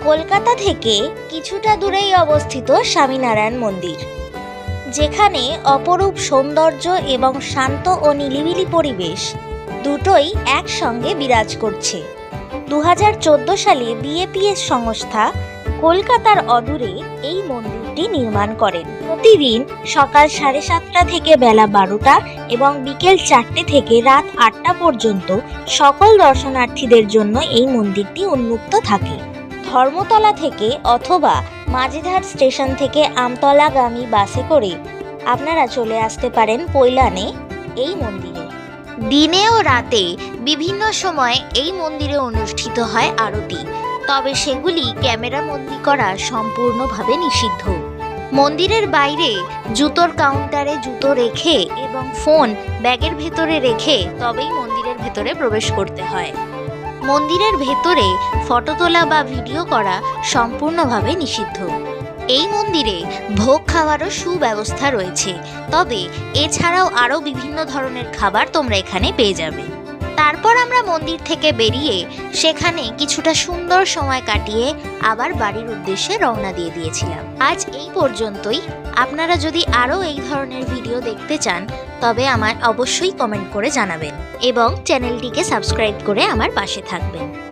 কলকাতা থেকে কিছুটা দূরেই অবস্থিত স্বামীনারায়ণ মন্দির, যেখানে অপরূপ সৌন্দর্য এবং শান্ত ও নিরিবিলি পরিবেশ দুটোই একসঙ্গে বিরাজ করছে। 2014 সালে বিএপিএস সংস্থা কলকাতার অদূরে এই মন্দিরটি নির্মাণ করেন। প্রতিদিন সকাল 7:30 থেকে বেলা 12টা এবং বিকেল 4টে থেকে রাত 8টা পর্যন্ত সকল দর্শনার্থীদের জন্য এই মন্দিরটি উন্মুক্ত থাকে। ধর্মতলা থেকে অথবা মাঝিরহাট স্টেশন থেকে আমতলাগামী বাসে করে আপনারা চলে আসতে পারেন পৈলানে এই মন্দিরে। দিনে ও রাতে বিভিন্ন সময় এই মন্দিরে অনুষ্ঠিত হয় আরতি, তবে সেগুলি ক্যামেরাবন্দি করা সম্পূর্ণভাবে নিষিদ্ধ। মন্দিরের বাইরে জুতোর কাউন্টারে জুতো রেখে এবং ফোন ব্যাগের ভেতরে রেখে তবেই মন্দিরের ভেতরে প্রবেশ করতে হয়। মন্দিরের ভেতরে ফটো তোলা বা ভিডিও করা সম্পূর্ণভাবে নিষিদ্ধ। এই মন্দিরে ভোগ খাওয়ারও সুব্যবস্থা রয়েছে, তবে এছাড়াও আরও বিভিন্ন ধরনের খাবার তোমরা এখানে পেয়ে যাবে। তারপর আমরা মন্দির থেকে বেরিয়ে সেখানে কিছুটা সুন্দর সময় কাটিয়ে আবার বাড়ির উদ্দেশ্যে রওনা দিয়ে দিয়েছিলাম। আজ এই পর্যন্তই। আপনারা যদি আরও এই ধরনের ভিডিও দেখতে চান তবে আমায় অবশ্যই কমেন্ট করে জানাবেন এবং চ্যানেলটিকে সাবস্ক্রাইব করে আমার পাশে থাকবেন।